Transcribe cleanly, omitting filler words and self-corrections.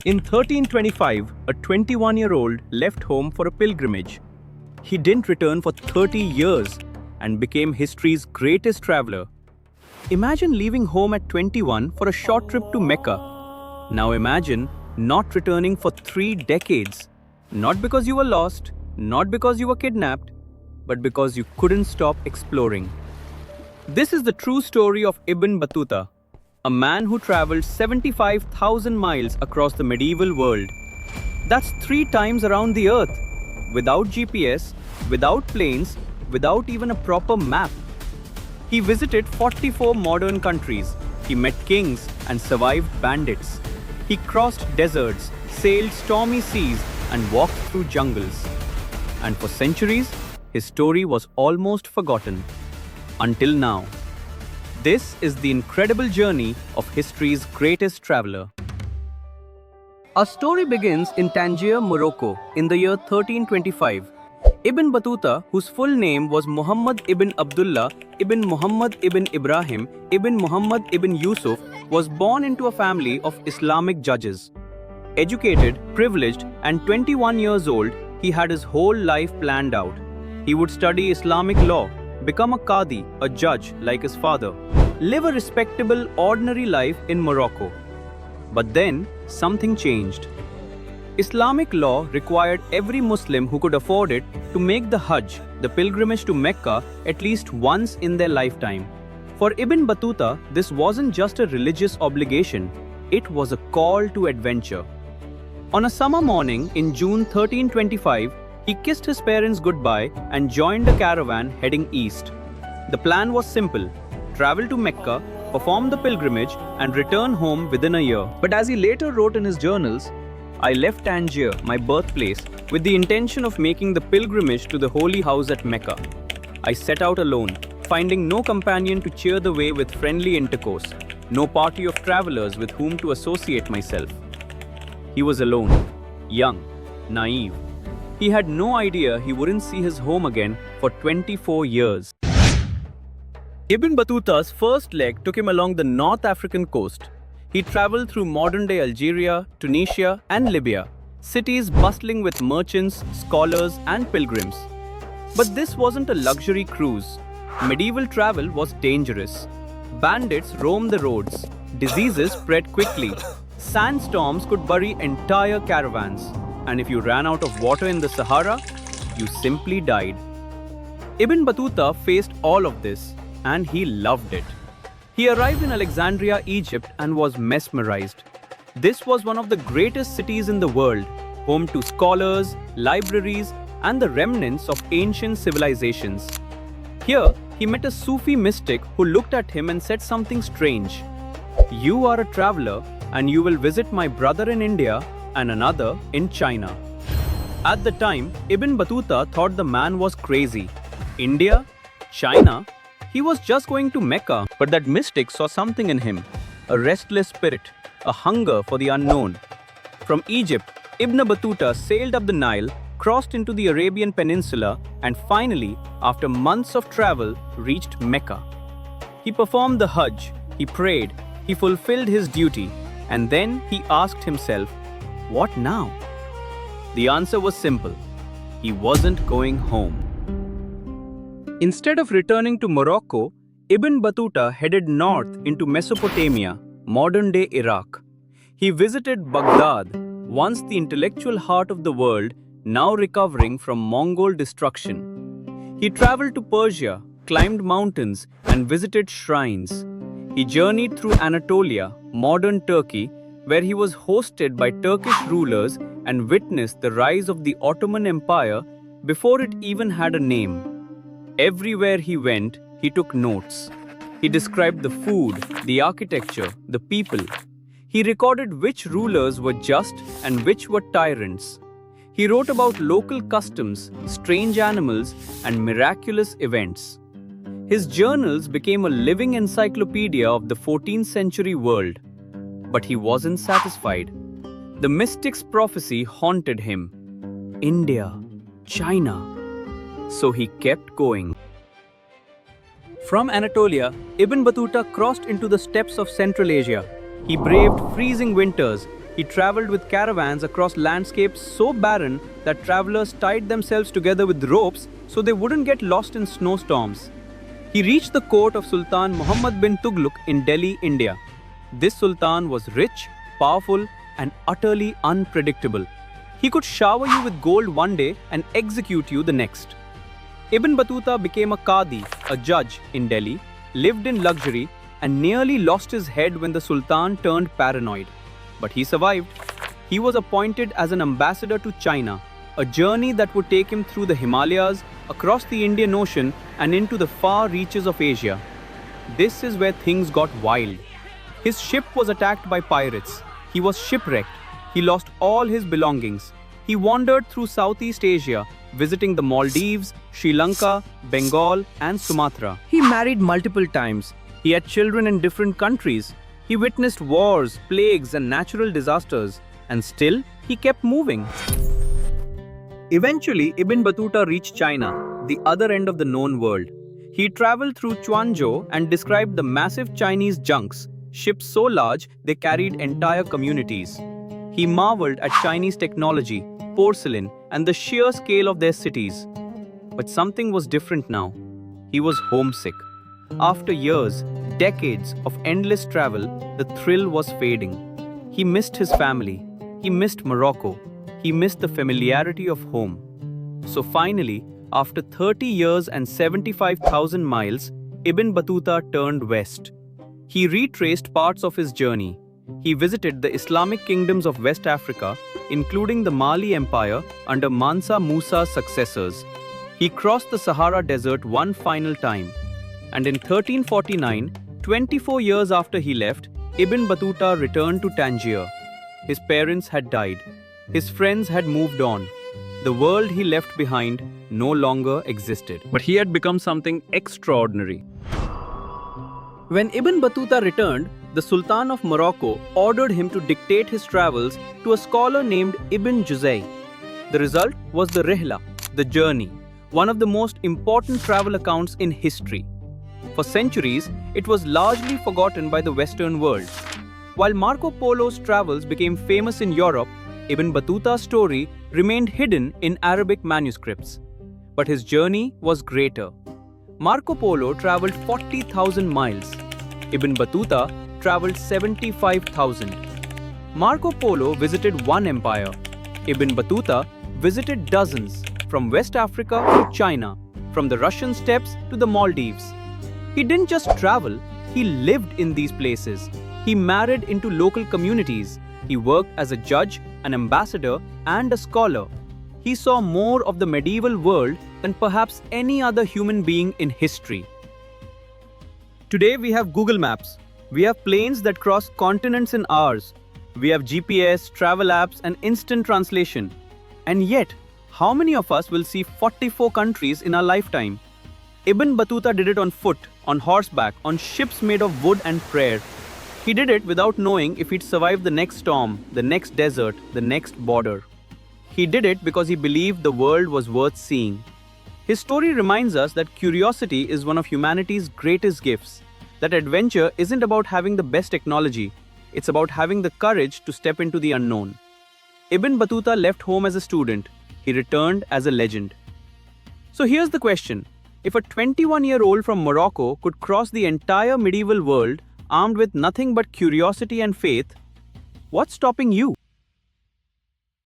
In 1325, a 21-year-old left home for a pilgrimage. He didn't return for 30 years and became history's greatest traveler. Imagine leaving home at 21 for a short trip to Mecca. Now imagine not returning for 3 decades. Not because you were lost, not because you were kidnapped, but because you couldn't stop exploring. This is the true story of Ibn Battuta, a man who traveled 75,000 miles across the medieval world. That's 3 times around the earth, without GPS, without planes, without even a proper map. He visited 44 modern countries. He met kings and survived bandits. He crossed deserts, sailed stormy seas, and walked through jungles. And for centuries, his story was almost forgotten. Until now. This is the incredible journey of history's greatest traveler. Our story begins in Tangier, Morocco, in the year 1325. Ibn Battuta, whose full name was Muhammad ibn Abdullah ibn Muhammad ibn Ibrahim ibn Muhammad ibn Yusuf, was born into a family of Islamic judges. Educated, privileged, and 21 years old, he had his whole life planned out. He would study Islamic law, become a qadi, a judge like his father, live a respectable, ordinary life in Morocco. But then, something changed. Islamic law required every Muslim who could afford it to make the Hajj, the pilgrimage to Mecca, at least once in their lifetime. For Ibn Battuta, this wasn't just a religious obligation, it was a call to adventure. On a summer morning in June 1325, he kissed his parents goodbye and joined a caravan heading east. The plan was simple: travel to Mecca, perform the pilgrimage, and return home within a year. But as he later wrote in his journals, I left Tangier, my birthplace, with the intention of making the pilgrimage to the holy house at Mecca. I set out alone, finding no companion to cheer the way with friendly intercourse, no party of travelers with whom to associate myself. He was alone, young, naive. He had no idea he wouldn't see his home again for 24 years. Ibn Battuta's first leg took him along the North African coast. He traveled through modern-day Algeria, Tunisia, and Libya, cities bustling with merchants, scholars, and pilgrims. But this wasn't a luxury cruise. Medieval travel was dangerous. Bandits roamed the roads. Diseases spread quickly. Sandstorms could bury entire caravans. And if you ran out of water in the Sahara, you simply died. Ibn Battuta faced all of this, and he loved it. He arrived in Alexandria, Egypt, and was mesmerized. This was one of the greatest cities in the world, home to scholars, libraries, and the remnants of ancient civilizations. Here, he met a Sufi mystic who looked at him and said something strange. "You are a traveler, and you will visit my brother in India and another in China." At the time, Ibn Battuta thought the man was crazy. India? China? He was just going to Mecca. But that mystic saw something in him, a restless spirit, a hunger for the unknown. From Egypt, Ibn Battuta sailed up the Nile, crossed into the Arabian Peninsula, and finally, after months of travel, reached Mecca. He performed the Hajj, he prayed, he fulfilled his duty, and then he asked himself, what now? The answer was simple. He wasn't going home. Instead of returning to Morocco, Ibn Battuta headed north into Mesopotamia, modern-day Iraq. He visited Baghdad, once the intellectual heart of the world, now recovering from Mongol destruction. He traveled to Persia, climbed mountains, and visited shrines. He journeyed through Anatolia, modern Turkey, where he was hosted by Turkish rulers and witnessed the rise of the Ottoman Empire before it even had a name. Everywhere he went, he took notes. He described the food, the architecture, the people. He recorded which rulers were just and which were tyrants. He wrote about local customs, strange animals, and miraculous events. His journals became a living encyclopedia of the 14th century world. But he wasn't satisfied. The mystic's prophecy haunted him. India, China. So he kept going. From Anatolia, Ibn Battuta crossed into the steppes of Central Asia. He braved freezing winters. He traveled with caravans across landscapes so barren that travelers tied themselves together with ropes so they wouldn't get lost in snowstorms. He reached the court of Sultan Muhammad bin Tughlaq in Delhi, India. This sultan was rich, powerful, and utterly unpredictable. He could shower you with gold one day and execute you the next. Ibn Battuta became a qadi, a judge in Delhi, lived in luxury, and nearly lost his head when the sultan turned paranoid. But he survived. He was appointed as an ambassador to China, a journey that would take him through the Himalayas, across the Indian Ocean, and into the far reaches of Asia. This is where things got wild. His ship was attacked by pirates. He was shipwrecked. He lost all his belongings. He wandered through Southeast Asia, visiting the Maldives, Sri Lanka, Bengal, and Sumatra. He married multiple times. He had children in different countries. He witnessed wars, plagues, and natural disasters. And still, he kept moving. Eventually, Ibn Battuta reached China, the other end of the known world. He traveled through Quanzhou and described the massive Chinese junks, ships so large they carried entire communities. He marveled at Chinese technology, porcelain, and the sheer scale of their cities. But something was different now. He was homesick. After years, decades of endless travel, the thrill was fading. He missed his family. He missed Morocco. He missed the familiarity of home. So finally, after 30 years and 75,000 miles, Ibn Battuta turned west. He retraced parts of his journey. He visited the Islamic kingdoms of West Africa, including the Mali Empire under Mansa Musa's successors. He crossed the Sahara Desert one final time. And in 1349, 24 years after he left, Ibn Battuta returned to Tangier. His parents had died. His friends had moved on. The world he left behind no longer existed. But he had become something extraordinary. When Ibn Battuta returned, the Sultan of Morocco ordered him to dictate his travels to a scholar named Ibn Juzay. The result was the Rihla, the journey, one of the most important travel accounts in history. For centuries, it was largely forgotten by the Western world. While Marco Polo's travels became famous in Europe, Ibn Battuta's story remained hidden in Arabic manuscripts. But his journey was greater. Marco Polo traveled 40,000 miles. Ibn Battuta traveled 75,000. Marco Polo visited one empire. Ibn Battuta visited dozens, from West Africa to China, from the Russian steppes to the Maldives. He didn't just travel, he lived in these places. He married into local communities. He worked as a judge, an ambassador, and a scholar. He saw more of the medieval world than perhaps any other human being in history. Today we have Google Maps. We have planes that cross continents in hours. We have GPS, travel apps, and instant translation. And yet, how many of us will see 44 countries in our lifetime? Ibn Battuta did it on foot, on horseback, on ships made of wood and prayer. He did it without knowing if he'd survive the next storm, the next desert, the next border. He did it because he believed the world was worth seeing. His story reminds us that curiosity is one of humanity's greatest gifts. That adventure isn't about having the best technology, it's about having the courage to step into the unknown. Ibn Battuta left home as a student. He returned as a legend. So here's the question. If a 21-year-old from Morocco could cross the entire medieval world armed with nothing but curiosity and faith, what's stopping you?